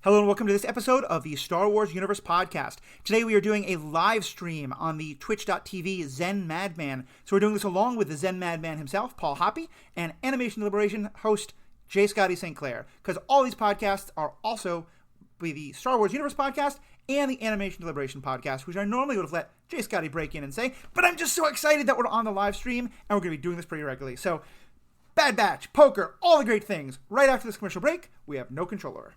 Hello and welcome to this episode of the Star Wars Universe Podcast. Today we are doing a live stream on the twitch.tv Zen Madman. So we're doing this along with the Zen Madman himself, Paul Hoppy, and Animation Deliberation host J. Scotty St. Clair. Because all these podcasts are also the Star Wars Universe Podcast and the Animation Deliberation Podcast, which I normally would have let J. Scotty break in and say, but I'm just so excited that we're on the live stream and we're going to be doing this pretty regularly. So Bad Batch, poker, all the great things. Right after this commercial break, we have no control over.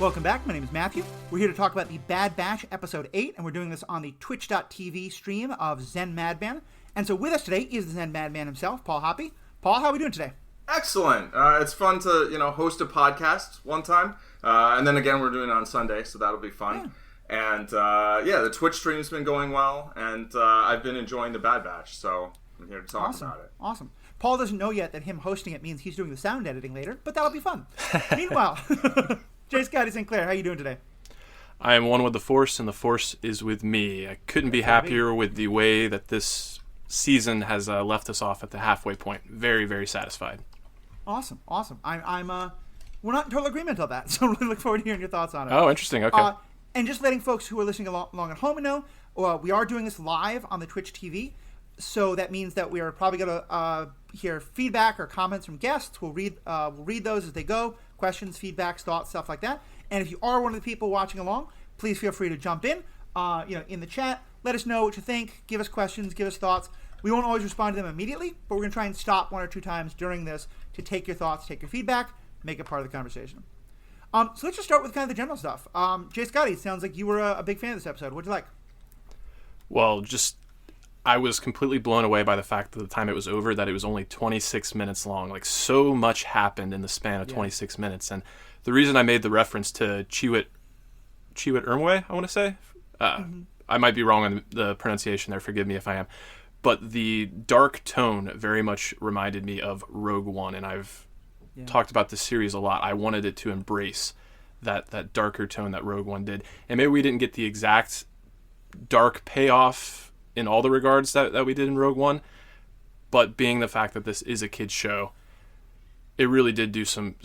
Welcome back. My name is Matthew. We're here to talk about the Bad Batch Episode 8, and we're doing this on the twitch.tv stream of Zen Madman. And so with us today is the Zen Madman himself, Paul Hoppy. Paul, how are we doing today? Excellent. It's fun to, host a podcast one time. And then again, we're doing it on Sunday, so that'll be fun. Yeah. And, the Twitch stream's been going well, and I've been enjoying the Bad Batch, so I'm here to talk about it. Awesome. Paul doesn't know yet that him hosting it means he's doing the sound editing later, but that'll be fun. Meanwhile... J. Scotty St. Clair, how are you doing today? I am one with the Force, and the Force is with me. I couldn't be happier with the way that this season has left us off at the halfway point. Very, very satisfied. Awesome. We're not in total agreement on that, so really look forward to hearing your thoughts on it. Oh, interesting. Okay. And just letting folks who are listening along at home know, we are doing this live on the Twitch TV, so that means that we are probably going to hear feedback or comments from guests. We'll read those as they go. Questions, feedbacks, thoughts, stuff like that. And if you are one of the people watching along, please feel free to jump in, in the chat. Let us know what you think. Give us questions. Give us thoughts. We won't always respond to them immediately, but we're going to try and stop one or two times during this to take your thoughts, take your feedback, make it part of the conversation. So let's just start with kind of the general stuff. Jay Scotty, it sounds like you were a big fan of this episode. What'd you like? Well, I was completely blown away by the fact that the time it was over that it was only 26 minutes long. Like, so much happened in the span of 26 minutes. And the reason I made the reference to Chiwetel Ejiofor, I want to say. I might be wrong on the pronunciation there. Forgive me if I am. But the dark tone very much reminded me of Rogue One. And I've talked about this series a lot. I wanted it to embrace that darker tone that Rogue One did. And maybe we didn't get the exact dark payoff in all the regards that we did in Rogue One, but being the fact that this is a kid's show, it really did do some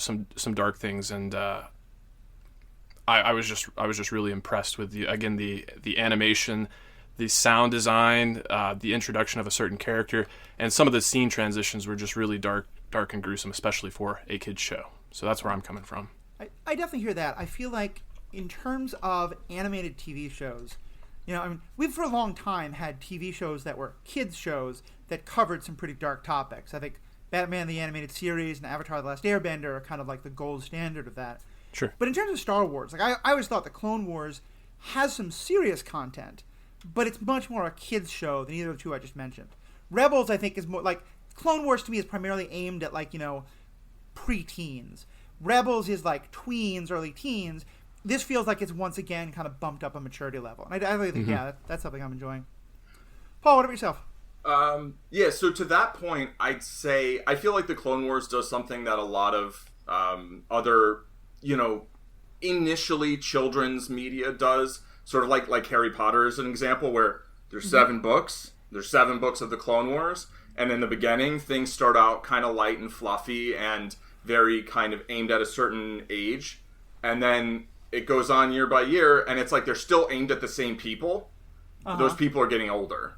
dark things, and I was just really impressed with the animation, the sound design, the introduction of a certain character, and some of the scene transitions were just really dark and gruesome, especially for a kid's show. So that's where I'm coming from. I definitely hear that. I feel like in terms of animated TV shows, we've for a long time had TV shows that were kids shows that covered some pretty dark topics. I think Batman the Animated Series and Avatar The Last Airbender are kind of like the gold standard of that. Sure. But in terms of Star Wars, I always thought the Clone Wars has some serious content, but it's much more a kids show than either of the two I just mentioned. Rebels, I think, is more like Clone Wars to me is primarily aimed at preteens. Rebels is like tweens, early teens. This feels like it's once again kind of bumped up a maturity level. And I really think, that's something I'm enjoying. Paul, what about yourself? So to that point, I'd say I feel like the Clone Wars does something that a lot of other, initially children's media does, sort of like Harry Potter is an example, where there's 7 books. There's 7 books of the Clone Wars. And in the beginning, things start out kind of light and fluffy and very kind of aimed at a certain age. And then it goes on year by year, and it's like they're still aimed at the same people. Those people are getting older.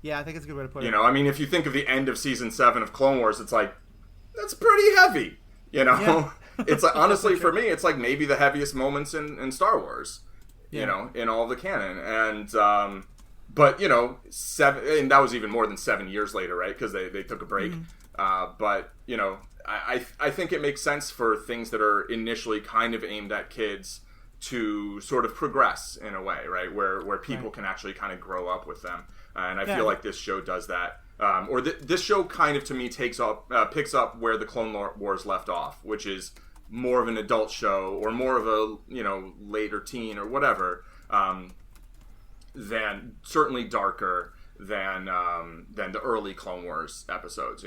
Yeah, I think it's a good way to put it. If you think of the end of Season 7 of Clone Wars, it's like, that's pretty heavy, Yeah. It's like, honestly, for me, it's like maybe the heaviest moments in Star Wars, in all the canon. And, but, 7, and that was even more than 7 years later, right? Because they took a break. But, I think it makes sense for things that are initially kind of aimed at kids to sort of progress in a way, right? Where people can actually kind of grow up with them. And I feel like this show does that. This show kind of, to me, picks up where the Clone Wars left off, which is more of an adult show or more of a, later teen or whatever, than certainly darker than the early Clone Wars episodes,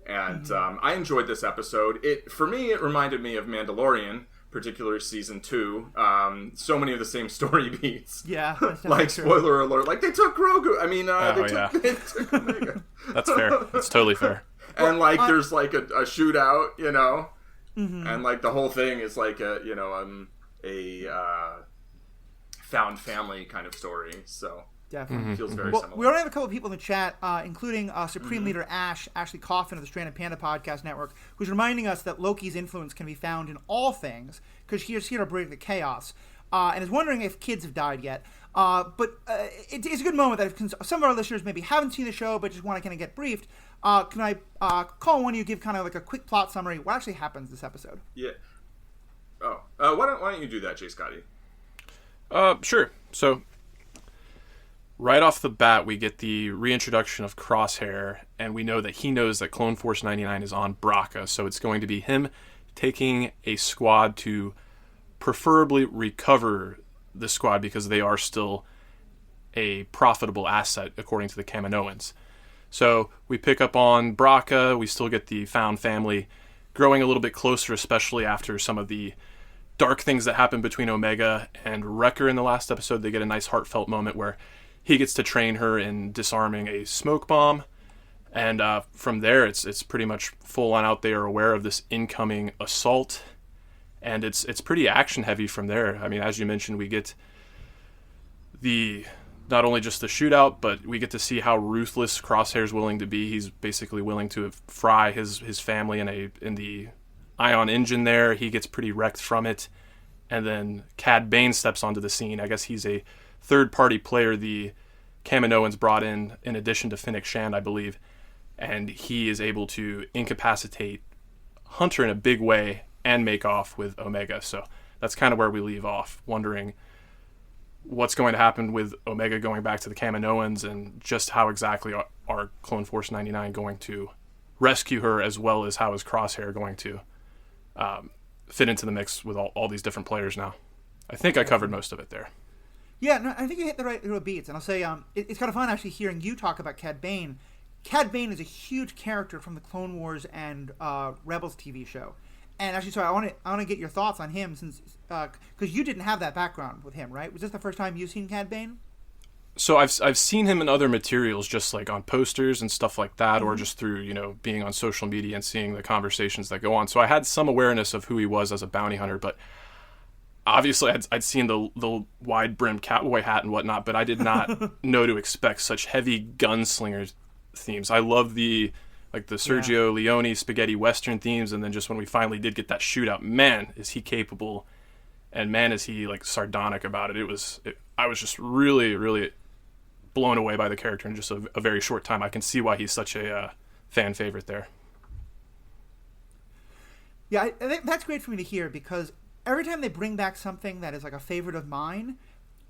And I enjoyed this episode. For me, it reminded me of Mandalorian, particularly season 2, so many of the same story beats. Yeah, like spoiler alert, like they took Grogu. I mean, they took Omega. That's fair. That's totally fair. And like, there's like a shootout, you know, and like the whole thing is like a found family kind of story. So definitely feels very similar. We already have a couple of people in the chat, including Supreme Leader Ashley Coffin of the Stranded Panda Podcast Network, who's reminding us that Loki's influence can be found in all things because he's here to break the chaos, and is wondering if kids have died yet. But it's a good moment that if some of our listeners maybe haven't seen the show but just want to kind of get briefed. Can I call on one of you, give kind of like a quick plot summary? What actually happens this episode? Yeah. Oh, why don't you do that, Jay Scotty? Sure. So, right off the bat, we get the reintroduction of Crosshair, and we know that he knows that Clone Force 99 is on Braca, so it's going to be him taking a squad to preferably recover the squad because they are still a profitable asset, according to the Kaminoans. So, we pick up on Braca, we still get the found family growing a little bit closer, especially after some of the dark things that happen between Omega and Wrecker in the last episode. They get a nice heartfelt moment where he gets to train her in disarming a smoke bomb, and from there it's pretty much full on out. They are aware of this incoming assault, and it's pretty action heavy from there. I mean, as you mentioned, we get not only just the shootout, but we get to see how ruthless Crosshair's willing to be. He's basically willing to fry his family in the ion engine there. He gets pretty wrecked from it. And then Cad Bane steps onto the scene. I guess he's a third-party player the Kaminoans brought in addition to Fennec Shand, I believe. And he is able to incapacitate Hunter in a big way and make off with Omega. So that's kind of where we leave off, wondering what's going to happen with Omega going back to the Kaminoans and just how exactly are Clone Force 99 going to rescue her, as well as how is Crosshair going to fit into the mix with all these different players now. I think I covered most of it there. Yeah, no, I think you hit the right beats. And I'll say it's kind of fun actually hearing you talk about Cad Bane. Cad Bane is a huge character from the Clone Wars and Rebels TV show. And actually, sorry, I want to get your thoughts on him since because you didn't have that background with him, right? Was this the first time you've seen Cad Bane? So I've seen him in other materials, just like on posters and stuff like that, or just through being on social media and seeing the conversations that go on. So I had some awareness of who he was as a bounty hunter, but obviously I'd seen the wide brimmed cowboy hat and whatnot, but I did not know to expect such heavy gunslinger themes. I love the Sergio Leone spaghetti western themes, and then just when we finally did get that shootout, man, is he capable, and man, is he sardonic about it. I was just really, really blown away by the character in just a very short time. I can see why he's such a fan favorite there. Yeah, I think that's great for me to hear, because every time they bring back something that is like a favorite of mine,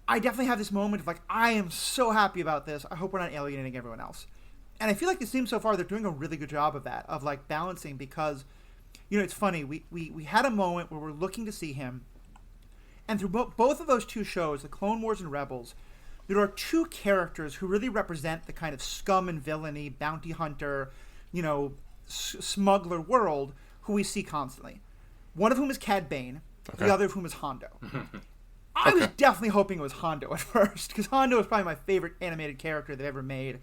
I definitely have this moment of I am so happy about this. I hope we're not alienating everyone else. And I feel like this team so far, they're doing a really good job of that, of balancing, because, it's funny. We had a moment where we're looking to see him, and through both of those two shows, the Clone Wars and Rebels, there are two characters who really represent the kind of scum and villainy, bounty hunter, smuggler world who we see constantly. One of whom is Cad Bane, the other of whom is Hondo. I was definitely hoping it was Hondo at first, because Hondo is probably my favorite animated character they've ever made.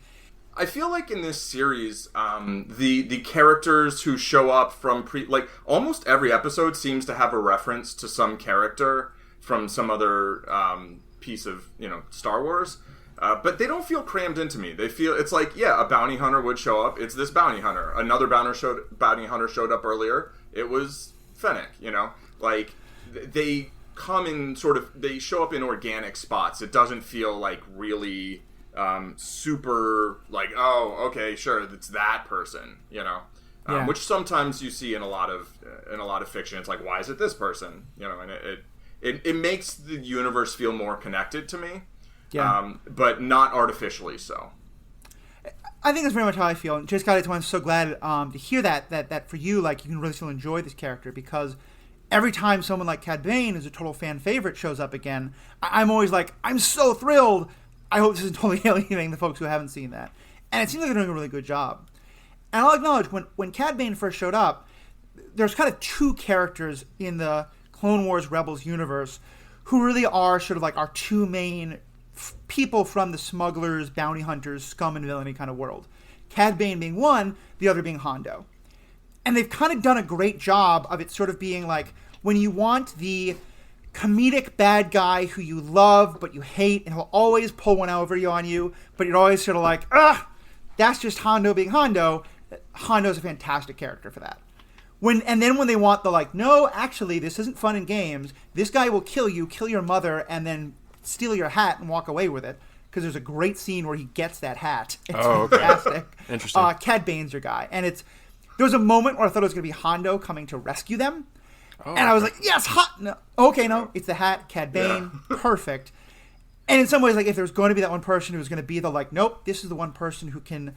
I feel like in this series, the characters who show up from almost every episode seems to have a reference to some character from some other piece of Star Wars, but they don't feel crammed into me. They feel it's a bounty hunter would show up. It's this bounty hunter. Another bounty hunter showed up earlier. It was Fennec. They come in they show up in organic spots. It doesn't feel really super oh, okay, sure, it's that person, which sometimes you see in a lot of fiction. It's why is it this person, and it makes the universe feel more connected to me, but not artificially so. I think that's very much how I feel, and just Scotty, I'm so glad to hear that for you, you can really still enjoy this character, because every time someone like Cad Bane, who's a total fan favorite, shows up again, I'm always I'm so thrilled. I hope this isn't totally alienating the folks who haven't seen that. And it seems like they're doing a really good job. And I'll acknowledge, when Cad Bane first showed up, there's kind of two characters in the Clone Wars Rebels universe, who really are sort of like our two main people from the smugglers, bounty hunters, scum and villainy kind of world. Cad Bane being one, the other being Hondo. And they've kind of done a great job of it sort of being like, when you want the comedic bad guy who you love but you hate, and he'll always pull one over on you, but you're always sort of like, that's just Hondo being Hondo. Hondo's a fantastic character for that. And then when they want the like, no, actually, this isn't fun and games. This guy will kill you, kill your mother, and then steal your hat and walk away with it. Because there's a great scene where he gets that hat. It's fantastic. Interesting. Cad Bane's your guy. And there was a moment where I thought it was going to be Hondo coming to rescue them. And I was like, yes, no. Okay, no, it's the hat, Cad Bane, perfect. And in some ways, like, if there's going to be that one person who's going to be the, like, nope, this is the one person who can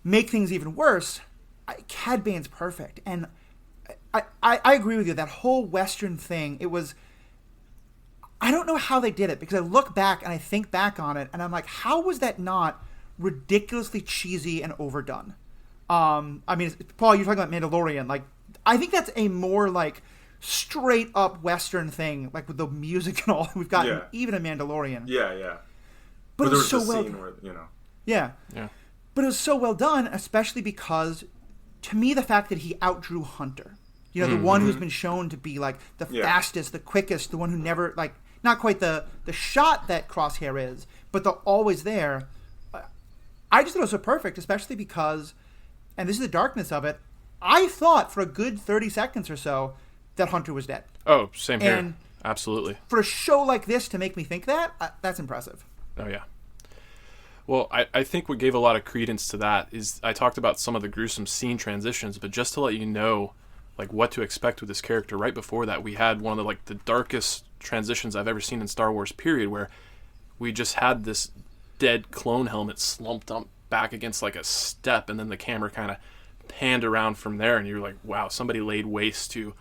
make things even worse, Cad Bane's perfect. And I agree with you. That whole Western thing, it was... I don't know how they did it, because I look back and I think back on it, and I'm like, how was that not ridiculously cheesy and overdone? I mean, Paul, you're talking about Mandalorian. Like, I think that's a more, like, straight up Western thing, like with the music and all we've gotten, even in Mandalorian. Yeah. But it was so well done. Yeah. But it was so well done, especially because, to me, the fact that he outdrew Hunter. You know, the one who's been shown to be, like, the fastest, the quickest, the one who never, like, not quite the shot that Crosshair is, but the always there. I just thought it was so perfect, especially because, and this is the darkness of it, I thought for a good 30 seconds or so that Hunter was dead. Oh, same here. And absolutely. For a show like this to make me think that, that's impressive. Oh, yeah. Well, I think what gave a lot of credence to that is I talked about some of the gruesome scene transitions, but just to let you know, like, what to expect with this character, right before that, we had one of the darkest transitions I've ever seen in Star Wars, period, where we just had this dead clone helmet slumped up back against, like, a step, and then the camera kind of panned around from there, and you're like, wow, somebody laid waste to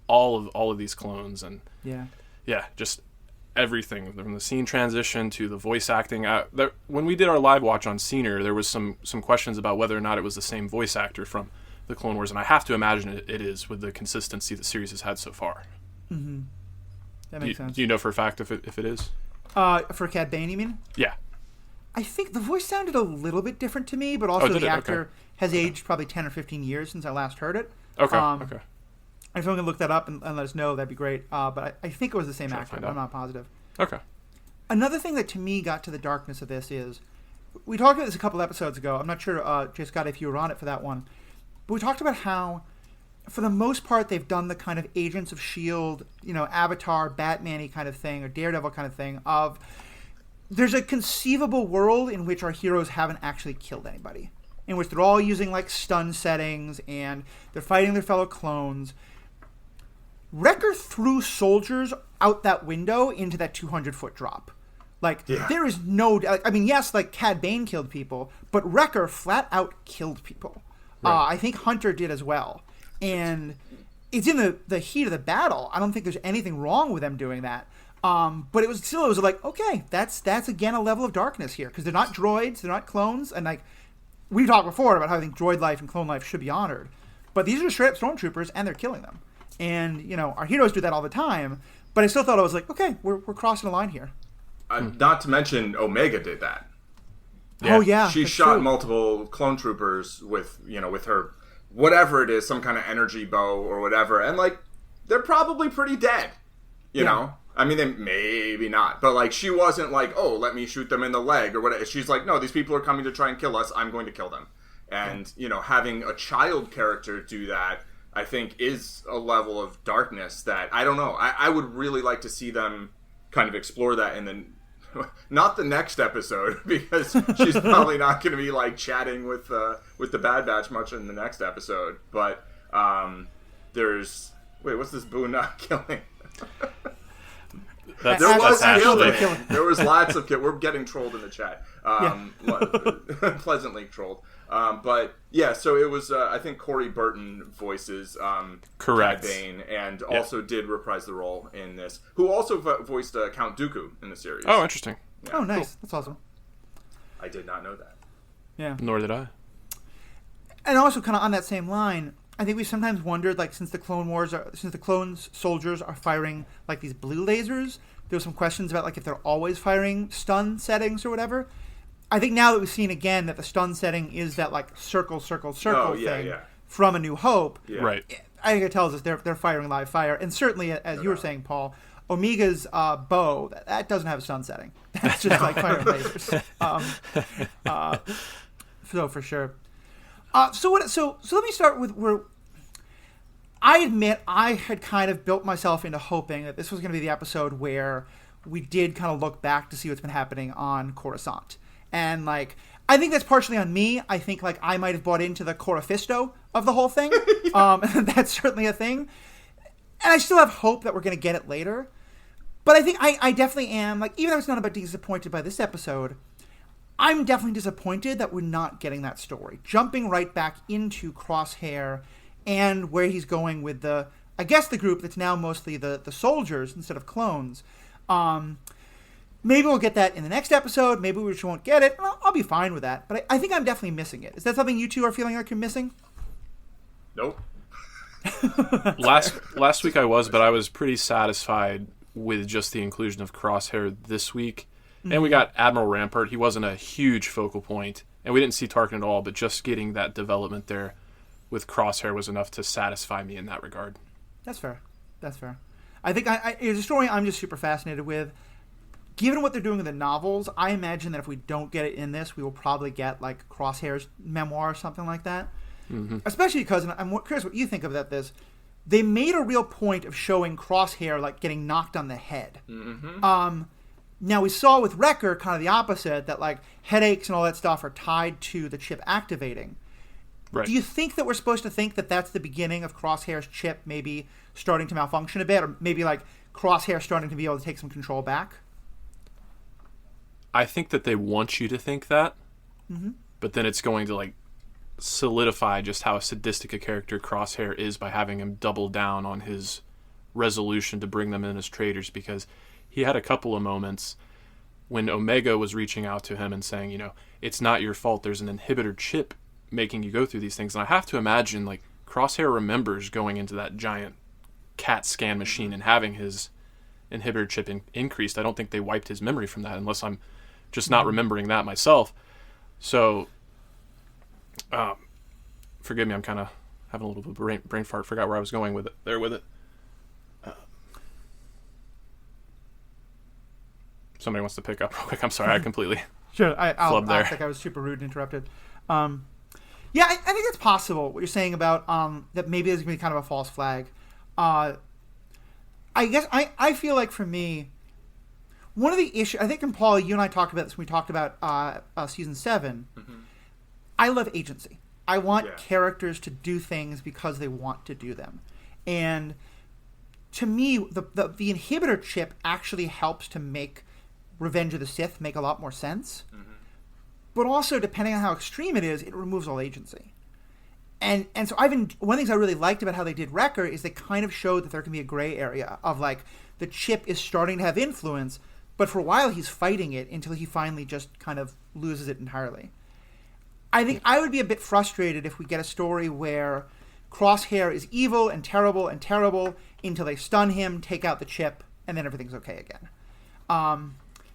all of these clones. And just everything from the scene transition to the voice acting. When we did our live watch on Scener, there was some questions about whether or not it was the same voice actor from the Clone Wars, and I have to imagine it is, with the consistency the series has had so far. That makes sense. Do you know for a fact if it is? For Cad Bane, you mean? Yeah. I think the voice sounded a little bit different to me, but also the actor has aged probably 10 or 15 years since I last heard it. Okay. If someone can look that up and let us know, that'd be great. But I think it was the same actor, but I'm not positive. Okay. Another thing that to me got to the darkness of this is, we talked about this a couple episodes ago. I'm not sure, J. Scott, if you were on it for that one. But we talked about how, for the most part, they've done the kind of Agents of S.H.I.E.L.D., Avatar, Batman-y kind of thing, or Daredevil kind of thing, of there's a conceivable world in which our heroes haven't actually killed anybody, in which they're all using, like, stun settings, and they're fighting their fellow clones. Wrecker threw soldiers out that window into that 200-foot drop. Like, there is no... I mean, yes, like, Cad Bane killed people, but Wrecker flat out killed people. Right. I think Hunter did as well. And it's in the heat of the battle. I don't think there's anything wrong with them doing that. But it was like, okay, that's again a level of darkness here, because they're not droids, they're not clones, and, like, we talked before about how I think droid life and clone life should be honored. But these are straight up stormtroopers, and they're killing them. And, our heroes do that all the time, but I still thought I was like, okay, we're crossing a line here. Not to mention Omega did that. Yeah. Oh, yeah. She shot multiple clone troopers with her, whatever it is, some kind of energy bow or whatever. And, like, they're probably pretty dead, you know? I mean, they maybe not. But, like, she wasn't like, oh, let me shoot them in the leg or whatever. She's like, no, these people are coming to try and kill us. I'm going to kill them. And, having a child character do that, I think, is a level of darkness that, I don't know. I would really like to see them kind of explore that in the... Not the next episode, because she's probably not going to be, like, chatting with the Bad Batch much in the next episode. But there's... Wait, what's this Boo not killing? There was killing. There was lots of killing. We're getting trolled in the chat. Pleasantly trolled. But, yeah, so it was, I think Corey Burton voices Correct. Cad Bane, and also did reprise the role in this, who also voiced Count Dooku in the series. Oh, interesting. Yeah. Oh, nice. Cool. That's awesome. I did not know that. Yeah. Nor did I. And also, kind of on that same line, I think we sometimes wondered, like, since the clone soldiers are firing like these blue lasers, there were some questions about like if they're always firing stun settings or whatever. I think now that we've seen again that the stun setting is that like circle thing from A New Hope. Yeah. Right. I think it tells us they're firing live fire, and certainly as you were saying, Paul, Omega's bow that doesn't have a stun setting. That's just like firing lasers. So for sure. So let me start with where I admit I had kind of built myself into hoping that this was going to be the episode where we did kind of look back to see what's been happening on Coruscant. And like, I think that's partially on me. I think like I might have bought into the Corifisto of the whole thing. That's certainly a thing. And I still have hope that we're going to get it later. But I think I definitely am, like, even though it's not about disappointed by this episode, I'm definitely disappointed that we're not getting that story. Jumping right back into Crosshair and where he's going with the group that's now mostly the soldiers instead of clones. Maybe we'll get that in the next episode. Maybe we just won't get it. I'll be fine with that. But I think I'm definitely missing it. Is that something you two are feeling like you're missing? Nope. Last week I was, but I was pretty satisfied with just the inclusion of Crosshair this week. And we got Admiral Rampart. He wasn't a huge focal point, and we didn't see Tarkin at all, but just getting that development there with Crosshair was enough to satisfy me in that regard. That's fair. I think it's a story I'm just super fascinated with. Given what they're doing with the novels, I imagine that if we don't get it in this, we will probably get like Crosshair's memoir or something like that. Mm-hmm. Especially because, and I'm curious what you think about this, they made a real point of showing Crosshair like getting knocked on the head. Mm-hmm. Now, we saw with Wrecker kind of the opposite, that like headaches and all that stuff are tied to the chip activating. Right. Do you think that we're supposed to think that that's the beginning of Crosshair's chip maybe starting to malfunction a bit, or maybe like Crosshair starting to be able to take some control back? I think that they want you to think that, but then it's going to like solidify just how sadistic a character Crosshair is by having him double down on his resolution to bring them in as traitors, because he had a couple of moments when Omega was reaching out to him and saying, you know, it's not your fault. There's an inhibitor chip making you go through these things. And I have to imagine, like, Crosshair remembers going into that giant CAT scan machine and having his inhibitor chip increased. I don't think they wiped his memory from that, unless I'm just not remembering that myself. So, forgive me, I'm kind of having a little bit of brain fart. Forgot where I was going with it. Somebody wants to pick up real quick. I'm sorry, I completely I'll think I was super rude and interrupted. Yeah, I think it's possible what you're saying about that maybe there's going to be kind of a false flag. I guess I feel like for me, one of the issues, I think, and Paul, you and I talked about this when we talked about season 7. Mm-hmm. I love agency. I want characters to do things because they want to do them. And to me, the inhibitor chip actually helps to make Revenge of the Sith make a lot more sense. Mm-hmm. But also, depending on how extreme it is, it removes all agency. And so one of the things I really liked about how they did Wrecker is they kind of showed that there can be a gray area of like the chip is starting to have influence, but for a while he's fighting it until he finally just kind of loses it entirely. I think I would be a bit frustrated if we get a story where Crosshair is evil and terrible until they stun him, take out the chip, and then everything's okay again.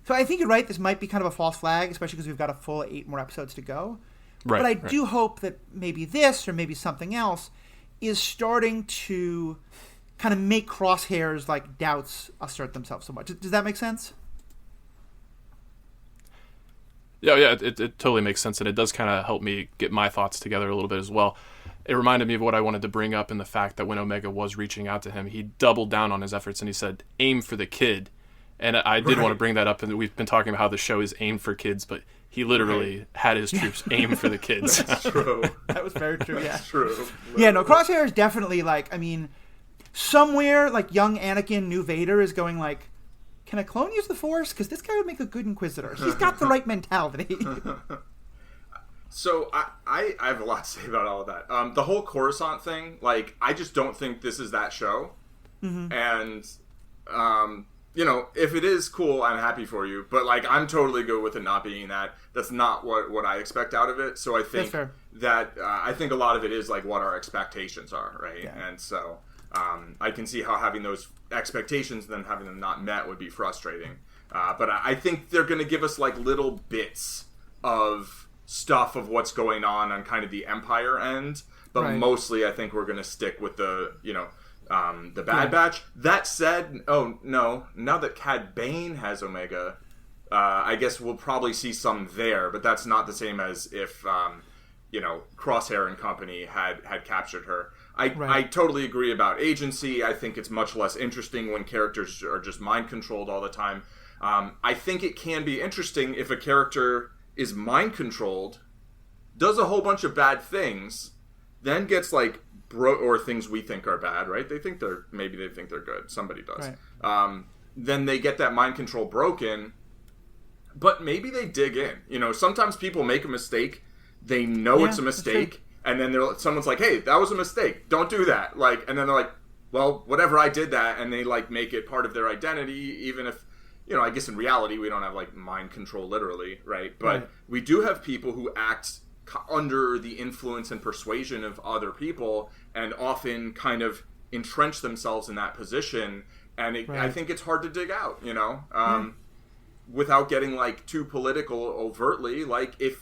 So I think you're right. This might be kind of a false flag, especially because we've got a full 8 more episodes to go. Right, but I do hope that maybe this or maybe something else is starting to kind of make Crosshair's like doubts assert themselves so much. Does that make sense? Yeah, it totally makes sense, and it does kind of help me get my thoughts together a little bit as well. It reminded me of what I wanted to bring up in the fact that when Omega was reaching out to him, he doubled down on his efforts and he said, "Aim for the kid." And I did want to bring that up, and we've been talking about how the show is aimed for kids, but he literally had his troops aim for the kids. That's true. That was very true, That's true. Literally. Yeah, no, Crosshair is definitely like, I mean, somewhere like young Anakin, new Vader is going like, can a clone use the Force? Because this guy would make a good Inquisitor. He's got the right mentality. So I have a lot to say about all of that. The whole Coruscant thing, like, I just don't think this is that show. Mm-hmm. And if it is cool, I'm happy for you. But like, I'm totally good with it not being that. That's not what I expect out of it. So I think that I think a lot of it is like what our expectations are, right? Yeah. And so I can see how having those expectations and then having them not met would be frustrating. But I think they're going to give us like little bits of stuff of what's going on kind of the Empire end. But mostly, I think we're going to stick with the Bad Batch. That said, now that Cad Bane has Omega, I guess we'll probably see some there, but that's not the same as if, Crosshair and company had captured her. I totally agree about agency. I think it's much less interesting when characters are just mind-controlled all the time. I think it can be interesting if a character is mind-controlled, does a whole bunch of bad things, then gets like or things we think are bad, right? They think they're good. Somebody does. Right. Then they get that mind control broken, but maybe they dig in. Sometimes people make a mistake. They know it's a mistake, and then someone's like, "Hey, that was a mistake. Don't do that." Like, and then they're like, "Well, whatever, I did that," and they like make it part of their identity, even if. I guess in reality we don't have like mind control literally, right? But we do have people who act under the influence and persuasion of other people and often kind of entrench themselves in that position. And I think it's hard to dig out, without getting like too political overtly. Like if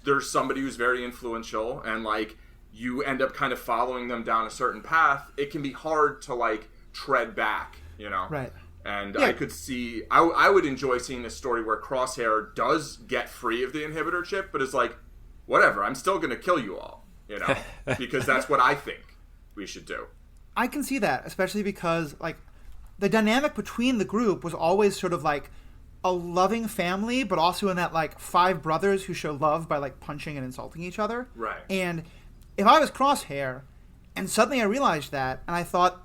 there's somebody who's very influential and like you end up kind of following them down a certain path, it can be hard to like tread back, Right. And I could see, I would enjoy seeing a story where Crosshair does get free of the inhibitor chip, but is like, whatever, I'm still going to kill you all, because that's what I think we should do. I can see that, especially because like the dynamic between the group was always sort of like a loving family, but also in that like 5 brothers who show love by like punching and insulting each other. Right. And if I was Crosshair and suddenly I realized that and I thought,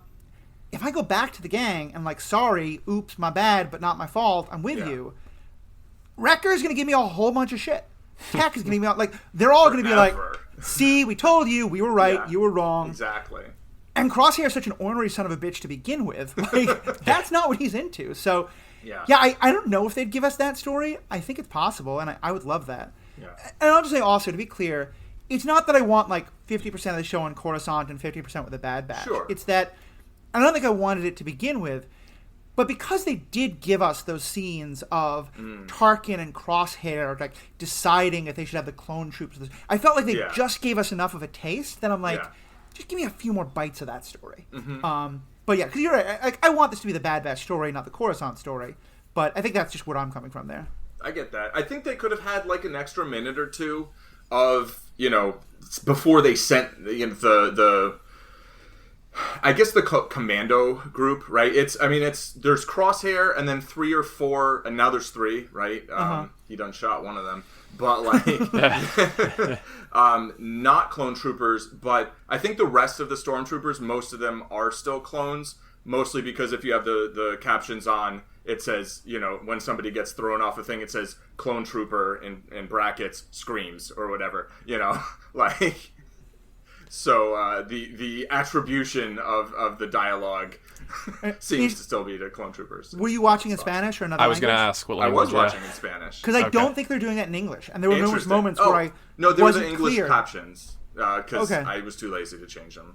if I go back to the gang and like, sorry, oops, my bad, but not my fault, I'm with you, Wrecker's going to give me a whole bunch of shit. Tech is going to be like, they're all going to be like, see, we told you, we were right, you were wrong. Exactly. And Crosshair is such an ornery son of a bitch to begin with. Like, that's not what he's into. So, I don't know if they'd give us that story. I think it's possible, and I would love that. Yeah. And I'll just say also, to be clear, it's not that I want like 50% of the show on Coruscant and 50% with the Bad Batch. Sure. It's that I don't think I wanted it to begin with, but because they did give us those scenes of Tarkin and Crosshair like deciding if they should have the clone troops, I felt like they just gave us enough of a taste that I'm like, just give me a few more bites of that story. Mm-hmm. But yeah, because you're right. I want this to be the Bad Batch story, not the Coruscant story. But I think that's just where I'm coming from there. I get that. I think they could have had like an extra minute or two of before they sent the I guess the commando group, right? There's Crosshair and then 3 or 4, and now there's 3, right? He done shot one of them, but like, not clone troopers. But I think the rest of the stormtroopers, most of them are still clones, mostly because if you have the captions on, it says, when somebody gets thrown off a thing, it says clone trooper in brackets screams or whatever, like. So the attribution of the dialogue seems to still be to clone troopers. Were you watching in Spanish or another language? I was going to ask what language. I was watching in Spanish. Because I don't think they're doing that in English. And there were numerous moments where I No, there were the English clear. Captions. Because I was too lazy to change them.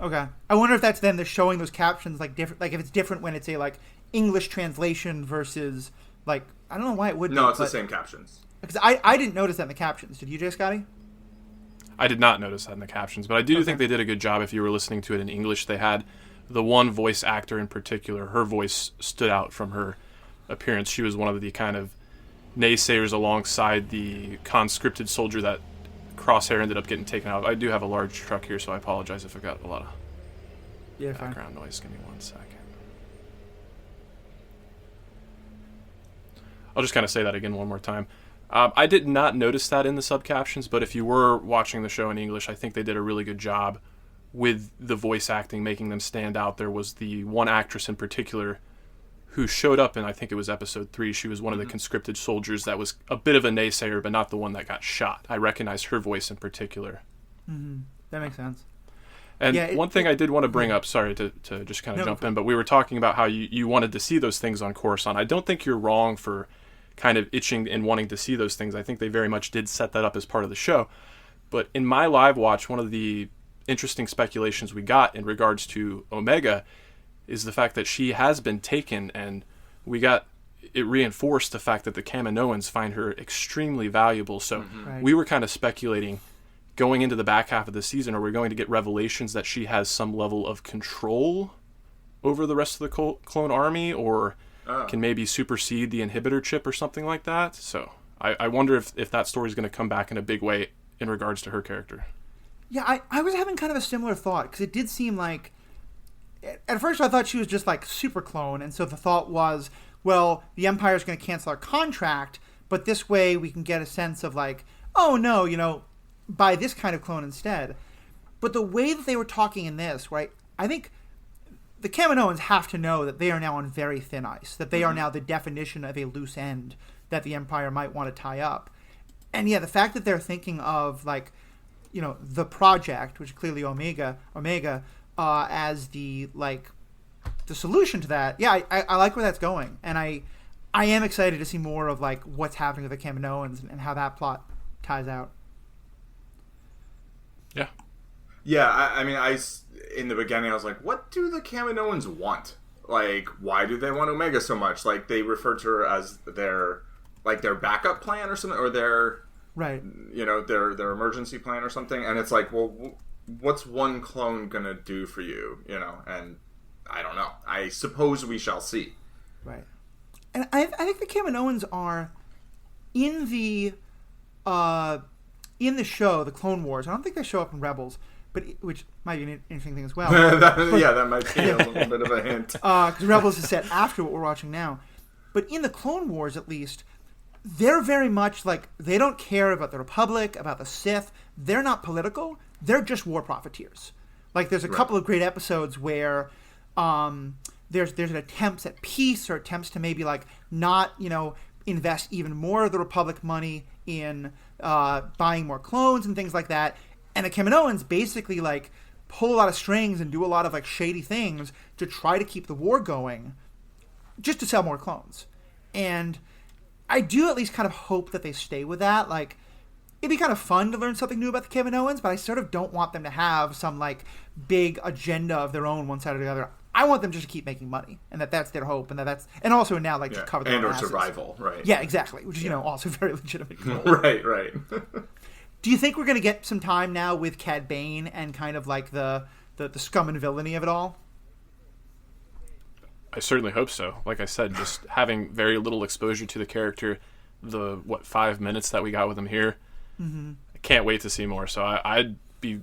Okay. I wonder if that's then they're showing those captions like different. Like if it's different when it's a like English translation versus like I don't know why it would. No, it's the same captions. Because I didn't notice that in the captions. Did you, J. Scotty? I did not notice that in the captions, but I do think they did a good job. If you were listening to it in English, they had the one voice actor in particular. Her voice stood out from her appearance. She was one of the kind of naysayers alongside the conscripted soldier that Crosshair ended up getting taken out. I do have a large truck here, so I apologize if I got a lot of background noise. Give me 1 second. I'll just kind of say that again one more time. I did not notice that in the subcaptions, but if you were watching the show in English, I think they did a really good job with the voice acting, making them stand out. There was the one actress in particular who showed up in, I think it was episode 3. She was one of the conscripted soldiers that was a bit of a naysayer, but not the one that got shot. I recognized her voice in particular. Mm-hmm. That makes sense. And one thing I did want to bring up, sorry to just kind of jump in, but we were talking about how you wanted to see those things on Coruscant. I don't think you're wrong for kind of itching and wanting to see those things. I think they very much did set that up as part of the show. But in my live watch, one of the interesting speculations we got in regards to Omega is the fact that she has been taken, and we got it reinforced the fact that the Kaminoans find her extremely valuable. So we were kind of speculating going into the back half of the season, are we going to get revelations that she has some level of control over the rest of the clone army, or can maybe supersede the inhibitor chip or something like that? So I wonder if that story is going to come back in a big way in regards to her character. Yeah, I was having kind of a similar thought, because it did seem like, at first I thought she was just like super clone, and so the thought was, well, the Empire's going to cancel our contract, but this way we can get a sense of like, oh no, buy this kind of clone instead. But the way that they were talking in this, right, I think the Kaminoans have to know that they are now on very thin ice, that they are now the definition of a loose end that the Empire might want to tie up. And yeah, the fact that they're thinking of like, the project, which is clearly Omega, as the solution to that. Yeah, I like where that's going, and I am excited to see more of like what's happening with the Kaminoans and how that plot ties out. Yeah. Yeah, I mean, in the beginning, I was like, what do the Kaminoans want? Like, why do they want Omega so much? Like, they refer to her as their backup plan or something, or their emergency plan or something. And it's like, well, what's one clone gonna do for you? And I don't know. I suppose we shall see. Right. And I think the Kaminoans are in the show, the Clone Wars. I don't think they show up in Rebels, which might be an interesting thing as well. That might be a little bit of a hint. Because Rebels is set after what we're watching now. But in the Clone Wars, at least, they're very much like, they don't care about the Republic, about the Sith. They're not political. They're just war profiteers. Like, there's a couple of great episodes where there's attempts at peace, or attempts to maybe like not invest even more of the Republic money in buying more clones and things like that. And the Kaminoans basically like pull a lot of strings and do a lot of like shady things to try to keep the war going, just to sell more clones. And I do at least kind of hope that they stay with that. Like, it'd be kind of fun to learn something new about the Kaminoans, but I sort of don't want them to have some like big agenda of their own one side or the other. I want them just to keep making money, and that's their hope, and and also now like to cover their own asses. Survival, right? Yeah, exactly. Which is also very legitimate goal. Right. Do you think we're going to get some time now with Cad Bane and kind of like the scum and villainy of it all? I certainly hope so. Like I said, just having very little exposure to the character, 5 minutes that we got with him here, I can't wait to see more. So I'd be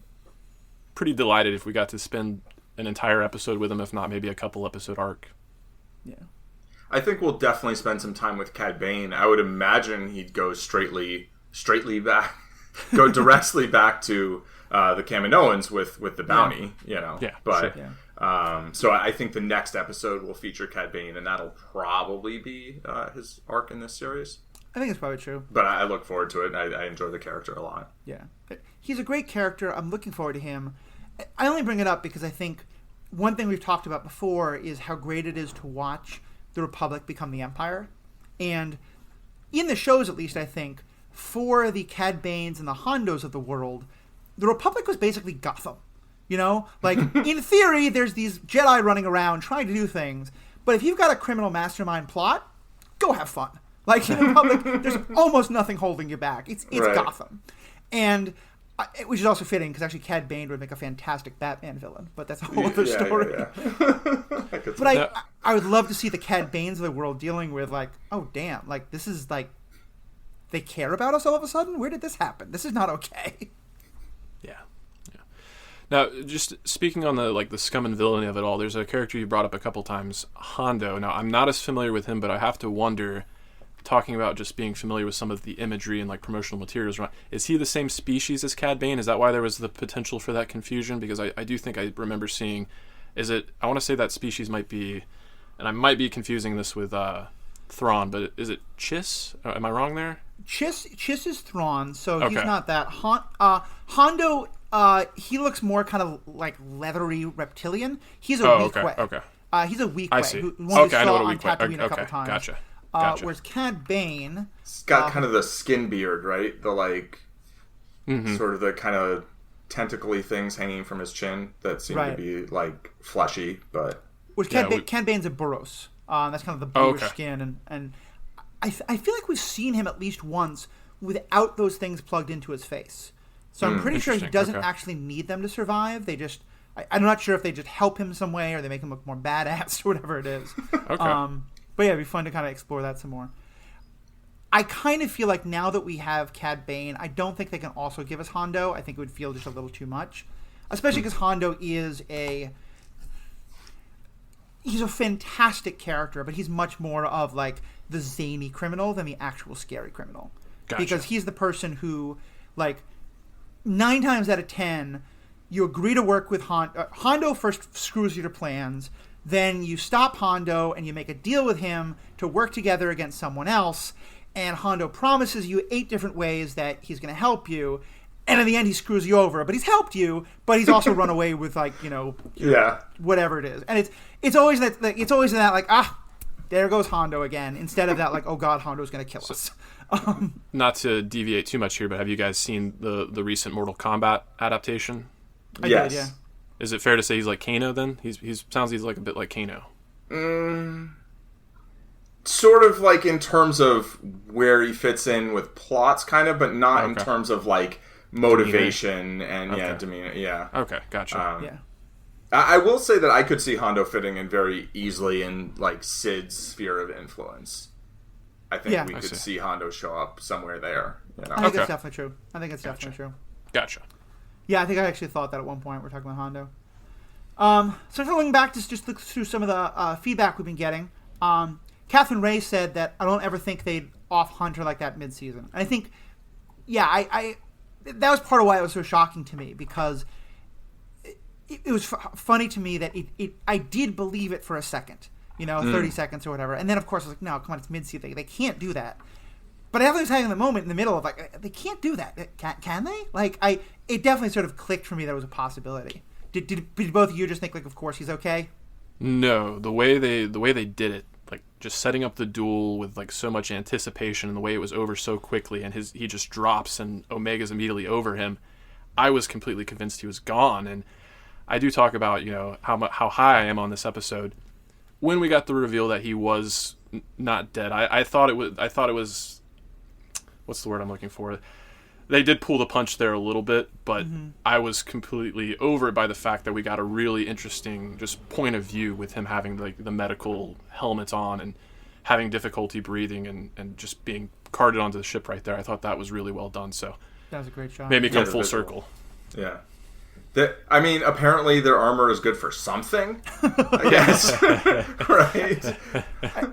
pretty delighted if we got to spend an entire episode with him, if not maybe a couple episode arc. Yeah. I think we'll definitely spend some time with Cad Bane. I would imagine he'd go straightly back, go directly back to the Kaminoans with the bounty, Yeah. But sure. so I think the next episode will feature Cad Bane, and that'll probably be his arc in this series. I think it's probably true. But I look forward to it. I enjoy the character a lot. Yeah. He's a great character. I'm looking forward to him. I only bring it up because I think one thing we've talked about before is how great it is to watch the Republic become the Empire. And in the shows, at least, I think, for the Cad Banes and the Hondos of the world, the Republic was basically Gotham. Like, in theory, there's these Jedi running around trying to do things. But if you've got a criminal mastermind plot, go have fun. Like, in the Republic, there's almost nothing holding you back. It's right. Gotham. And which is also fitting, because actually Cad Bane would make a fantastic Batman villain, but that's a whole other story. Yeah. But I would love to see the Cad Banes of the world dealing with, like, oh, damn, like, this is, like, they care about us all of a sudden? Where did this happen? This is not okay. Yeah. Now, just speaking on the scum and villainy of it all, there's a character you brought up a couple times, Hondo. Now, I'm not as familiar with him, but I have to wonder, talking about just being familiar with some of the imagery and like promotional materials, is he the same species as Cad Bane? Is that why there was the potential for that confusion? Because I do think I remember seeing, I want to say that species might be, and I might be confusing this with Thrawn, but is it Chiss? Am I wrong there? Chiss is Thrawn, so okay. He's not that. Hondo he looks more kind of like leathery reptilian. He's a weak way. Okay. He's a weak I way. see. I know what a on weak way. Tatooine a couple times. Gotcha. Whereas Cad Bane, it's got kind of the skin beard, right? The like, sort of the kind of tentacly things hanging from his chin that seem to be like fleshy, but Cad Bane's a Boros. That's kind of the bluish skin, and I feel like we've seen him at least once without those things plugged into his face. So I'm pretty sure he doesn't actually need them to survive. They just, I'm not sure if they just help him some way or they make him look more badass or whatever it is. Okay. But yeah, it'd be fun to kind of explore that some more. I kind of feel like now that we have Cad Bane, I don't think they can also give us Hondo. I think it would feel just a little too much. Especially because Hondo is he's a fantastic character, but he's much more of like the zany criminal than the actual scary criminal. Gotcha. Because he's the person who, like, 9 times out of 10, you agree to work with Hondo. Hondo first screws your plans, then you stop Hondo and you make a deal with him to work together against someone else, and Hondo promises you 8 different ways that he's going to help you, and in the end he screws you over. But he's helped you, but he's also run away with, like, whatever it is. And it's always that, like, it's always in that, like, there goes Hondo again, instead of that, like, oh god, Hondo's going to kill us. Not to deviate too much here, but have you guys seen the recent Mortal Kombat adaptation? I did, yeah. Is it fair to say he's like Kano then? He's sounds like a bit like Kano. Sort of like in terms of where he fits in with plots, kind of, but not in terms of like motivation and demeanor. Yeah. Okay, gotcha. Yeah. I will say that I could see Hondo fitting in very easily in like Sid's sphere of influence. I think we could see Hondo show up somewhere there. You know? I think it's definitely true. Definitely true. Gotcha. Yeah, I think I actually thought that at one point. We're talking about Hondo. So looking back, just look through some of the feedback we've been getting. Catherine Ray said that I don't ever think they'd off Hunter like that mid-season. And I think, I that was part of why it was so shocking to me, because it was funny to me that I did believe it for a second. 30 seconds or whatever. And then, of course, I was like, no, come on, it's mid-season. They can't do that. But I definitely was having the moment in the middle of, like, they can't do that. Can they? Like, it definitely sort of clicked for me that it was a possibility. Did both of you just think, like, of course he's okay? No, the way they did it, like, just setting up the duel with, like, so much anticipation and the way it was over so quickly, and he just drops and Omega's immediately over him, I was completely convinced he was gone. And I do talk about, how high I am on this episode. When we got the reveal that he was not dead, I thought it was what's the word I'm looking for? They did pull the punch there a little bit, but I was completely over it by the fact that we got a really interesting just point of view with him having the medical helmet on and having difficulty breathing and just being carted onto the ship right there. I thought that was really well done. So that was a great shot. Made me come full circle. Yeah. Apparently their armor is good for something, I guess. Right?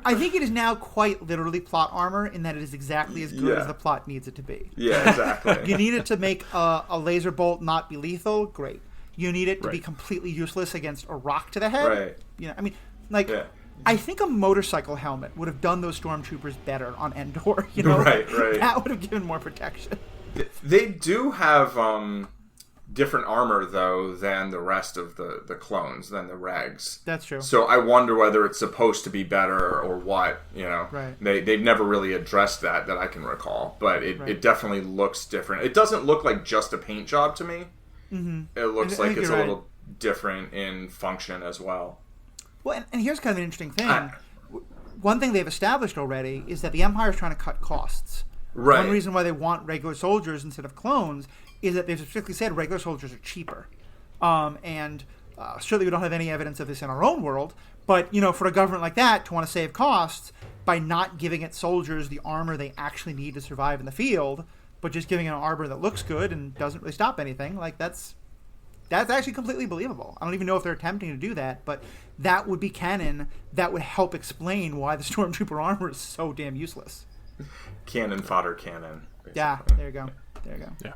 I think it is now quite literally plot armor in that it is exactly as good as the plot needs it to be. Yeah, exactly. You need it to make a laser bolt not be lethal? Great. You need it to be completely useless against a rock to the head? Right. I think a motorcycle helmet would have done those stormtroopers better on Endor. Right. That would have given more protection. They do have different armor, though, than the rest of the clones, than the regs. That's true. So I wonder whether it's supposed to be better or what, Right. They've never really addressed that I can recall, but it definitely looks different. It doesn't look like just a paint job to me. Mm-hmm. It looks like it's a little different in function as well. Well, and here's kind of an interesting thing. One thing they've established already is that the Empire is trying to cut costs. Right. One reason why they want regular soldiers instead of clones is that they've specifically said regular soldiers are cheaper. And certainly we don't have any evidence of this in our own world, but, for a government like that to want to save costs by not giving its soldiers the armor they actually need to survive in the field, but just giving it an armor that looks good and doesn't really stop anything, like that's actually completely believable. I don't even know if they're attempting to do that, but that would be canon. That would help explain why the Stormtrooper armor is so damn useless. Cannon fodder cannon. Basically. Yeah, there you go. Yeah.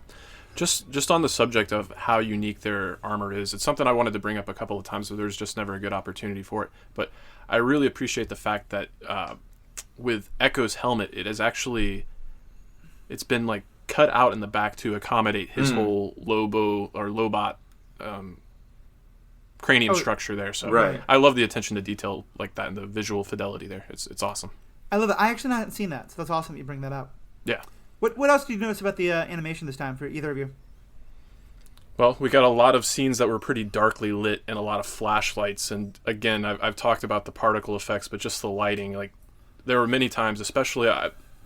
Just on the subject of how unique their armor is, it's something I wanted to bring up a couple of times, but there's just never a good opportunity for it. But I really appreciate the fact that with Echo's helmet, it's been like cut out in the back to accommodate his whole Lobot cranium structure there. So I love the attention to detail like that and the visual fidelity there. It's awesome. I love it. I actually haven't seen that, so that's awesome that you bring that up. Yeah. What else did you notice about the animation this time for either of you? Well, we got a lot of scenes that were pretty darkly lit and a lot of flashlights. And again, I've talked about the particle effects, but just the lighting. Like, there were many times, especially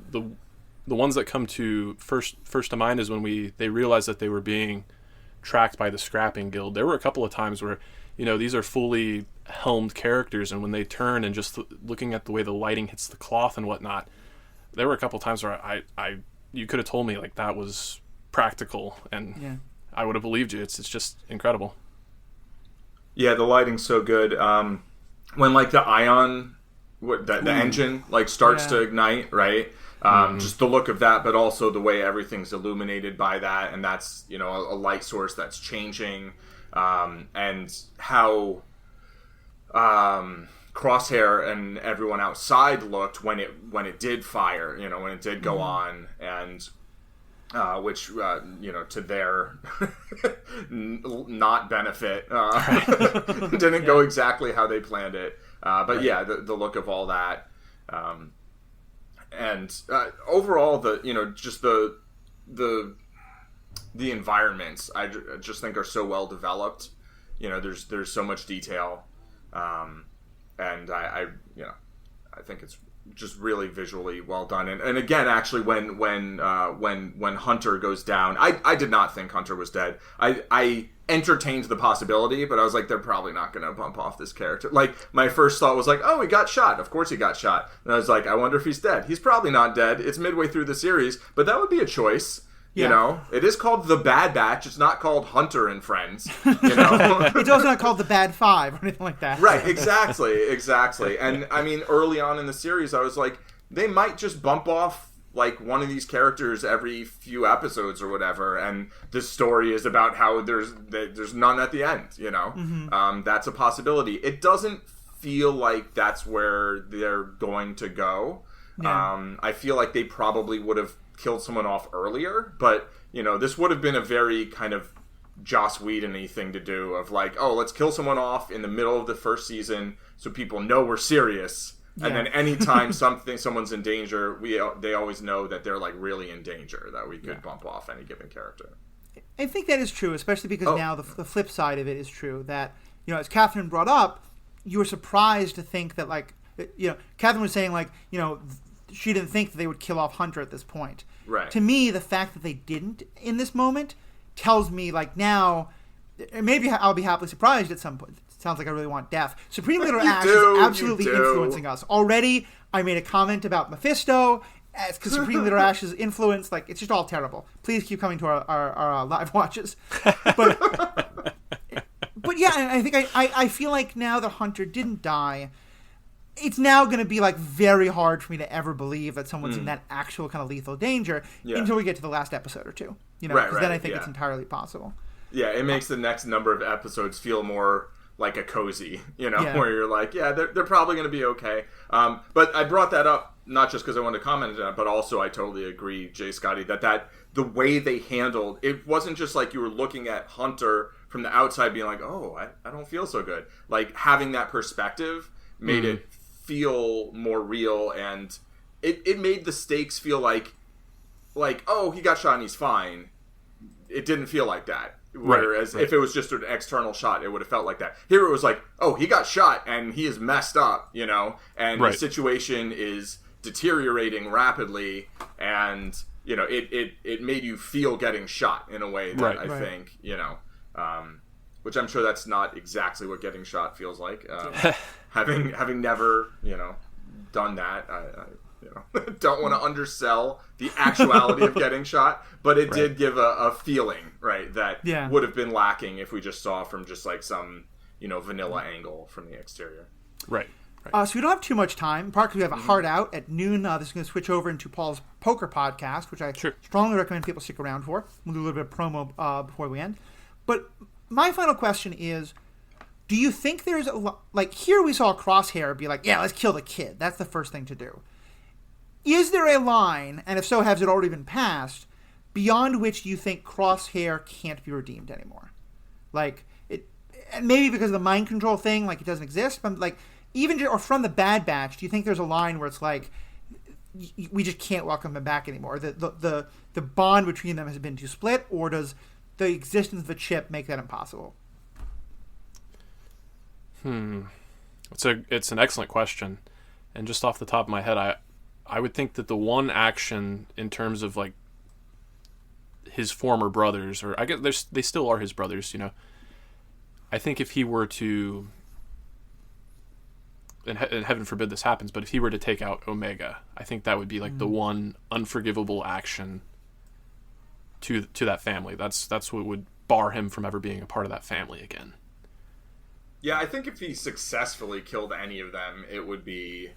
the ones that come to first to mind is when they realized that they were being tracked by the Scrapping Guild. There were a couple of times where, these are fully helmed characters, and when they turn and just looking at the way the lighting hits the cloth and whatnot, there were a couple of times where you could have told me like that was practical, and I would have believed you. It's just incredible. Yeah, the lighting's so good. When like the ion, the engine like starts to ignite, right? Just the look of that, but also the way everything's illuminated by that, and that's a light source that's changing, and how Crosshair and everyone outside looked when it did fire, when it did go on, and which to their not benefit didn't go exactly how they planned it, but the look of all that, and overall just the environments I just think are so well developed. There's so much detail, and I think it's just really visually well done. And again, actually, when Hunter goes down, I did not think Hunter was dead. I entertained the possibility, but I was like, they're probably not going to bump off this character. Like, my first thought was like, oh, he got shot. Of course he got shot. And I was like, I wonder if he's dead. He's probably not dead. It's midway through the series, but that would be a choice. It is called The Bad Batch. It's not called Hunter and Friends. It's also not called The Bad Five or anything like that. Right, exactly. And I mean, early on in the series, I was like, they might just bump off like one of these characters every few episodes or whatever, and this story is about how there's none at the end. That's a possibility. It doesn't feel like that's where they're going to go. I feel like they probably would have killed someone off earlier, but this would have been a very kind of Joss Whedon-y thing to do, of like, oh, let's kill someone off in the middle of the first season so people know we're serious, and then anytime someone's in danger, they always know that they're like really in danger, that we could bump off any given character. I think that is true, especially because now the flip side of it is true, that as Catherine brought up, you were surprised to think that, like, Catherine was saying, like, she didn't think that they would kill off Hunter at this point. Right. To me, the fact that they didn't in this moment tells me, like, now, maybe I'll be happily surprised at some point. It sounds like I really want death. Supreme Leader Ash is absolutely influencing us. Already, I made a comment about Mephisto, because Supreme Leader Ash's influence, like, it's just all terrible. Please keep coming to our live watches. But yeah, I think I feel like now that Hunter didn't die, it's now going to be like very hard for me to ever believe that someone's in that actual kind of lethal danger until we get to the last episode or two. Because then I think it's entirely possible. Yeah, it makes the next number of episodes feel more like a cozy, where you're like, they're probably going to be okay. But I brought that up not just because I wanted to comment on it, but also I totally agree, Jay Scotty, that the way they handled it wasn't just like you were looking at Hunter from the outside being like, oh, I don't feel so good. Like, having that perspective made it feel more real, and it made the stakes feel like oh, he got shot and he's fine. It didn't feel like that. Whereas if it was just an external shot, it would have felt like that. Here it was like, oh, he got shot and he is messed up, and the situation is deteriorating rapidly, and it made you feel getting shot in a way that I think which I'm sure that's not exactly what getting shot feels like. Having never, done that, I don't want to undersell the actuality of getting shot, but it did give a feeling, right, that would have been lacking if we just saw from just like some, vanilla angle from the exterior. Right. So we don't have too much time. Partly we have a hard out at noon. This is going to switch over into Paul's poker podcast, which I strongly recommend people stick around for. We'll do a little bit of promo before we end. But my final question is, do you think there's like, here we saw Crosshair be like, yeah, let's kill the kid. That's the first thing to do. Is there a line, and if so, has it already been passed, beyond which you think Crosshair can't be redeemed anymore. Like, it, and maybe because of the mind control thing, like, it doesn't exist, but, like, even, or from the Bad Batch, do you think there's a line where it's like, we just can't welcome him back anymore? The bond between them has been too split, or does the existence of the chip make that impossible? It's an excellent question. And just off the top of my head, I would think that the one action in terms of, like, his former brothers, or I guess they still are his brothers, you know. I think if he were to, and heaven forbid this happens, but if he were to take out Omega, I think that would be like the one unforgivable action to that family. That's what would bar him from ever being a part of that family again. Yeah, I think if he successfully killed any of them, it would be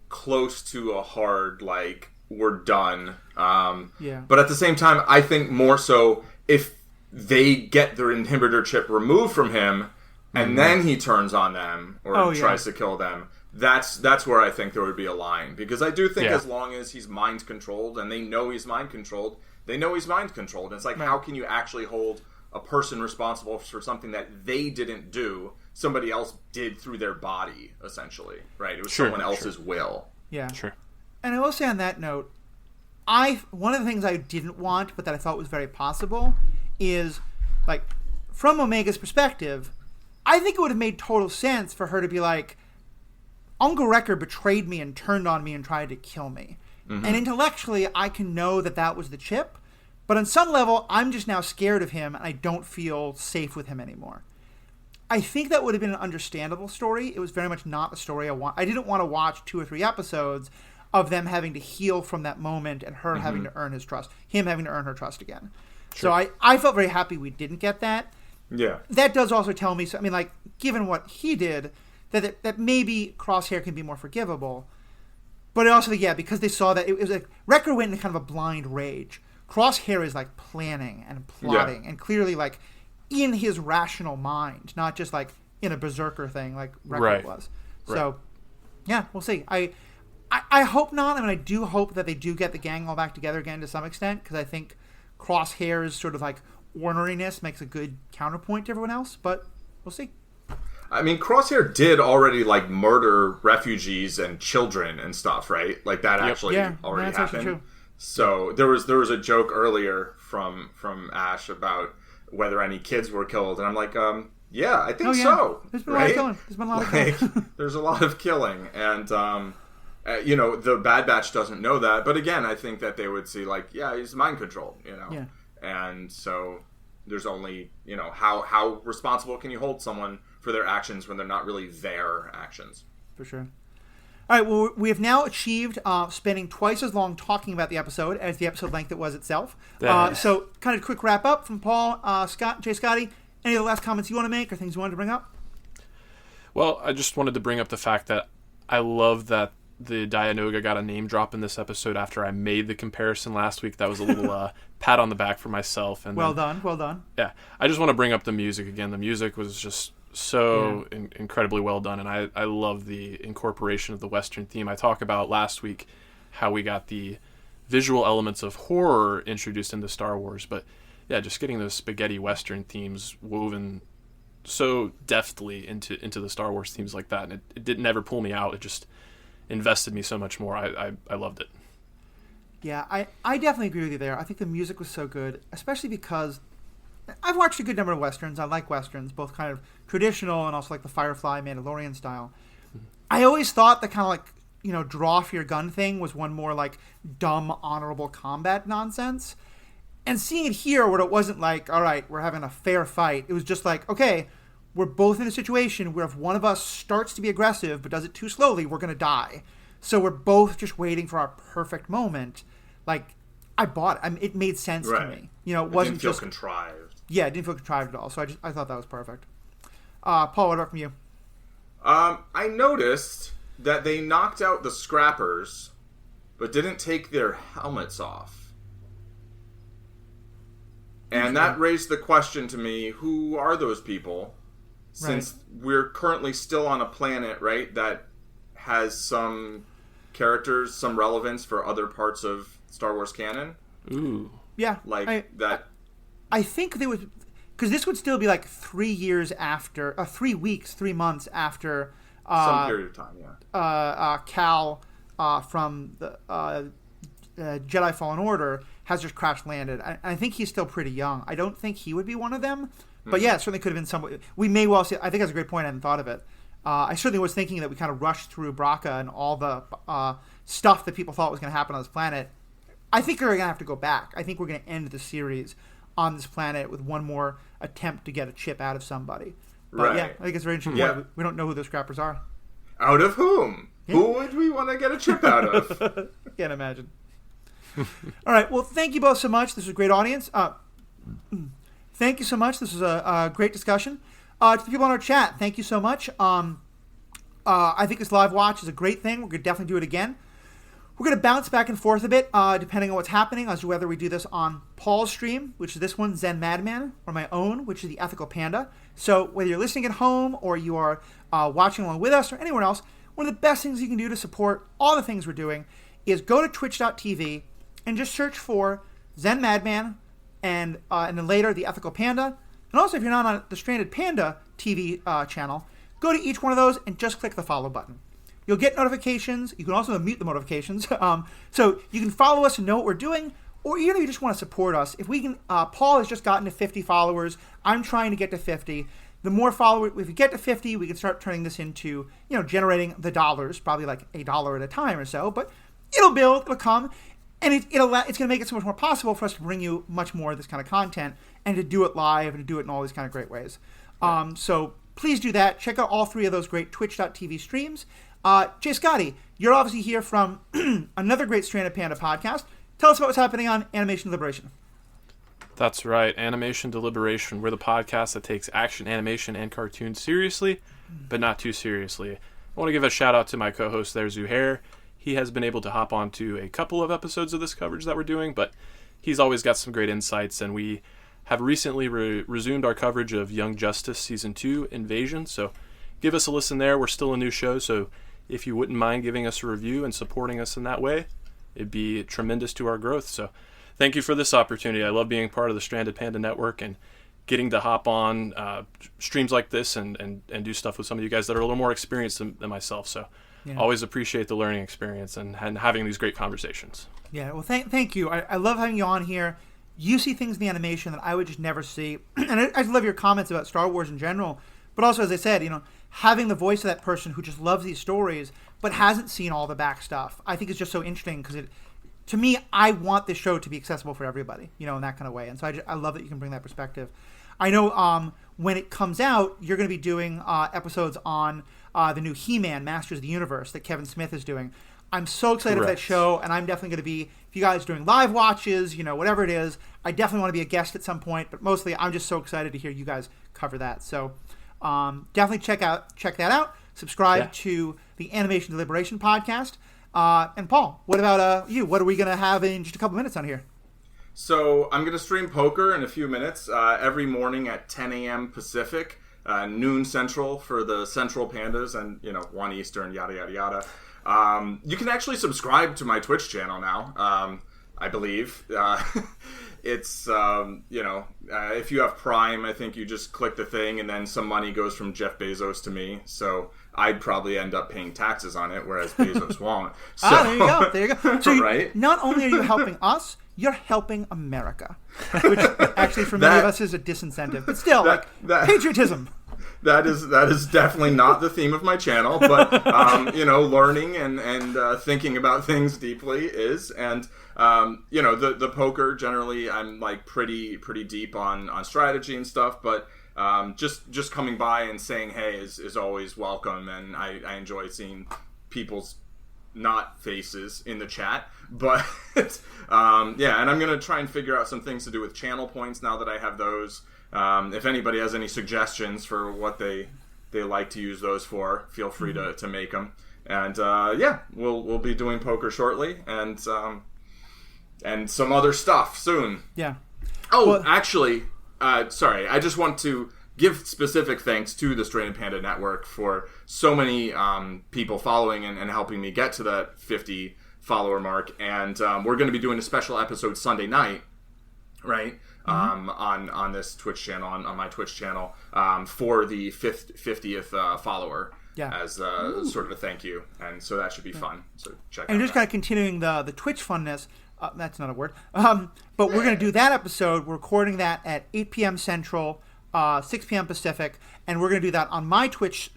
close to a hard, like, we're done. But at the same time, I think more so if they get their inhibitor chip removed from him and then he turns on them or tries to kill them, that's where I think there would be a line. Because I do think as long as he's mind controlled and they know he's mind controlled, they know he's mind controlled. And it's like, how can you actually hold a person responsible for something that they didn't do, somebody else did through their body, essentially, right? It was someone else's will. Yeah. Sure. And I will say on that note, one of the things I didn't want, but that I thought was very possible, is, like, from Omega's perspective, I think it would have made total sense for her to be like, Uncle Wrecker betrayed me and turned on me and tried to kill me. And intellectually, I can know that that was the chip, but on some level, I'm just now scared of him and I don't feel safe with him anymore. I think that would have been an understandable story. It was very much not a story I didn't want to watch 2 or 3 episodes of them having to heal from that moment and her having to earn his trust, him having to earn her trust again. Sure. So I felt very happy we didn't get that. Yeah. That does also tell me, I mean, like, given what he did, that maybe Crosshair can be more forgivable. But also, because they saw that it was like Wrecker went into kind of a blind rage. Crosshair is like planning and plotting and clearly like in his rational mind, not just like in a berserker thing like Wrecker was. So, we'll see. I hope not. I mean, I do hope that they do get the gang all back together again to some extent, because I think Crosshair's sort of like orneriness makes a good counterpoint to everyone else, but we'll see. I mean, Crosshair did already, like, murder refugees and children and stuff, right? Like, that actually already happened. Actually true. So there was a joke earlier from Ash about whether any kids were killed, and I'm like, yeah, I think so. There's been a lot of killing. There's been a lot of killing. There's a lot of killing, and you know, the Bad Batch doesn't know that, but again, I think that they would see, like, yeah, he's mind controlled, you know, and so there's only, you know, how responsible can you hold someone for their actions when they're not really their actions? For sure. All right, well, we have now achieved spending twice as long talking about the episode as the episode length it was itself. So, kind of quick wrap up from Paul, Scotty. Any of the last comments you want to make or things you wanted to bring up? Well, I just wanted to bring up the fact that I love that the Dianoga got a name drop in this episode after I made the comparison last week. That was a little pat on the back for myself. And well done. Yeah, I just want to bring up the music again. The music was just so incredibly well done, and I love the incorporation of the Western theme. I talked about last week how we got the visual elements of horror introduced into Star Wars, but yeah, just getting those spaghetti Western themes woven so deftly into the Star Wars themes like that, and it didn't ever pull me out. It just invested me so much more. I loved it. Yeah, I definitely agree with you there. I think the music was so good, especially because I've watched a good number of Westerns. I like Westerns, both kind of traditional and also like the Firefly, Mandalorian style. I always thought the kind of like, you know, draw for your gun thing was one more like dumb, honorable combat nonsense. And seeing it here where it wasn't like, all right, we're having a fair fight. It was just like, okay, we're both in a situation where if one of us starts to be aggressive but does it too slowly, we're going to die. So we're both just waiting for our perfect moment. Like, I bought it. I mean, it made sense to me. You know, it wasn't didn't feel contrived. Yeah, it didn't feel contrived at all. So I thought that was perfect. Paul, what about from you? I noticed that they knocked out the scrappers, but didn't take their helmets off. And that raised the question to me, who are those people? Since we're currently still on a planet, right, that has some characters, some relevance for other parts of Star Wars canon. Ooh. Yeah. I think they would, because this would still be like 3 years after, 3 weeks, 3 months after some period of time, yeah. Cal from the Jedi Fallen Order has just crash landed. I think he's still pretty young. I don't think he would be one of them. But yeah, it certainly could have been some. We may well see. I think that's a great point. I hadn't thought of it. I certainly was thinking that we kind of rushed through Braca and all the stuff that people thought was going to happen on this planet. I think we're going to have to go back. I think we're going to end the series on this planet with one more attempt to get a chip out of somebody. But yeah, I think it's very interesting. Yeah. We don't know who those scrappers are. Out of whom? Yeah. Who would we want to get a chip out of? Can't imagine. All right. Well, thank you both so much. This was a great audience. Thank you so much. This was a great discussion. To the people on our chat, thank you so much. I think this live watch is a great thing. We're going to definitely do it again. We're going to bounce back and forth a bit, depending on what's happening, as to whether we do this on Paul's stream, which is this one, Zen Madman, or my own, which is the Ethical Panda. So whether you're listening at home or you are watching along with us or anywhere else, one of the best things you can do to support all the things we're doing is go to twitch.tv and just search for Zen Madman and then later the Ethical Panda. And also, if you're not on the Stranded Panda TV channel, go to each one of those and just click the follow button. You'll get notifications. You can also mute the notifications. So you can follow us and know what we're doing, or even if you just want to support us. If we can, Paul has just gotten to 50 followers. I'm trying to get to 50. The more followers, if we get to 50, we can start turning this into, generating the dollars, probably like $1 at a time or so. But it'll build, it'll come, and it's going to make it so much more possible for us to bring you much more of this kind of content and to do it live and to do it in all these kind of great ways. So please do that. Check out all 3 of those great twitch.tv streams. Jay Scotty, you're obviously here from another great Stranded Panda podcast. Tell us about what's happening on Animation Deliberation. That's right, Animation Deliberation. We're the podcast that takes action, animation, and cartoons seriously, but not too seriously. I want to give a shout out to my co-host there, Zuhair. He has been able to hop onto a couple of episodes of this coverage that we're doing, but he's always got some great insights, and we have recently resumed our coverage of Young Justice Season 2, Invasion, so give us a listen there. We're still a new show, so if you wouldn't mind giving us a review and supporting us in that way, it'd be tremendous to our growth. So thank you for this opportunity. I love being part of the Stranded Panda Network and getting to hop on streams like this and do stuff with some of you guys that are a little more experienced than myself. So always appreciate the learning experience and having these great conversations. Yeah, well, thank you. I love having you on here. You see things in the animation that I would just never see. And I love your comments about Star Wars in general. But also, as I said, having the voice of that person who just loves these stories but hasn't seen all the back stuff, I think is just so interesting because to me, I want this show to be accessible for everybody, in that kind of way. And so I love that you can bring that perspective. I know when it comes out, you're going to be doing episodes on the new He-Man, Masters of the Universe, that Kevin Smith is doing. I'm so excited for that show, and I'm definitely going to be, if you guys are doing live watches, whatever it is, I definitely want to be a guest at some point, but mostly I'm just so excited to hear you guys cover that. So definitely check that out. Subscribe to the Animation Deliberation podcast. And Paul, what about you? What are we going to have in just a couple minutes on here? So I'm going to stream poker in a few minutes every morning at 10 a.m. Pacific, noon Central for the Central Pandas, and 1 Eastern, yada yada yada. You can actually subscribe to my Twitch channel now. I believe it's if you have Prime, I think you just click the thing, and then some money goes from Jeff Bezos to me. So I'd probably end up paying taxes on it, whereas Bezos won't. So, there you go. So right? Not only are you helping us, you're helping America, which actually for many of us is a disincentive. But still, patriotism. That is definitely not the theme of my channel, but learning and thinking about things deeply is, and the poker generally I'm like pretty deep on strategy and stuff, but just coming by and saying hey is always welcome, and I enjoy seeing people's not faces in the chat, but and I'm gonna try and figure out some things to do with channel points now that I have those. If anybody has any suggestions for what they like to use those for, feel free to make them. And we'll be doing poker shortly, and some other stuff soon. Yeah. Oh, well, actually, sorry, I just want to give specific thanks to the Stranded Panda Network for so many people following and helping me get to that 50 follower mark. And we're going to be doing a special episode Sunday night right? On this Twitch channel, on my Twitch channel, for the 50th follower. Yeah. As sort of a thank you, and so that should be fun. So check. And out just that. kind of continuing the Twitch funness. That's not a word. But we're going to do that episode. We're recording that at 8 p.m. Central, 6 p.m. Pacific, and we're going to do that on my Twitch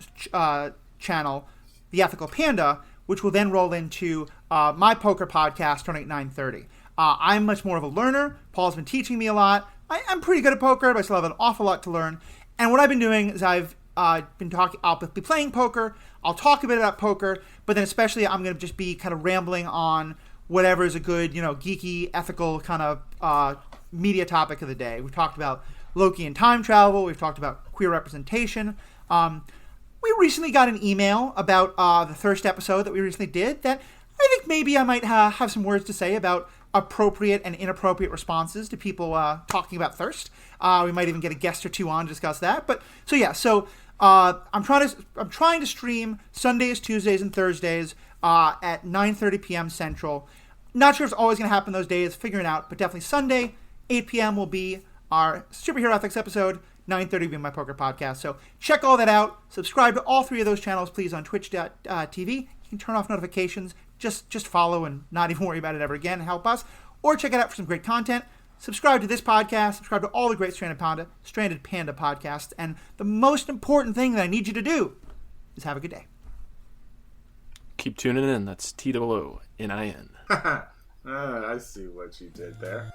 channel, The Ethical Panda, which will then roll into my poker podcast starting at 9:30. I'm much more of a learner. Paul's been teaching me a lot. I'm pretty good at poker, but I still have an awful lot to learn. And what I've been doing is I'll be playing poker. I'll talk a bit about poker, but then especially I'm going to just be kind of rambling on whatever is a good, geeky, ethical kind of media topic of the day. We've talked about Loki and time travel. We've talked about queer representation. We recently got an email about the Thirst episode that we recently did that I think maybe I might have some words to say about appropriate and inappropriate responses to people talking about thirst. We might even get a guest or two on to discuss that. But so I'm trying to stream Sundays, Tuesdays, and Thursdays at 9:30 p.m. Central. Not sure if it's always going to happen those days. Figuring it out, but definitely Sunday, 8 p.m. will be our superhero ethics episode. 9:30 will be my poker podcast. So check all that out. Subscribe to all three of those channels, please, on Twitch.tv. You can turn off notifications. Just follow and not even worry about it ever again. Help us. Or check it out for some great content. Subscribe to this podcast. Subscribe to all the great Stranded Panda podcasts. And the most important thing that I need you to do is have a good day. Keep tuning in. That's TOONIN. I see what you did there.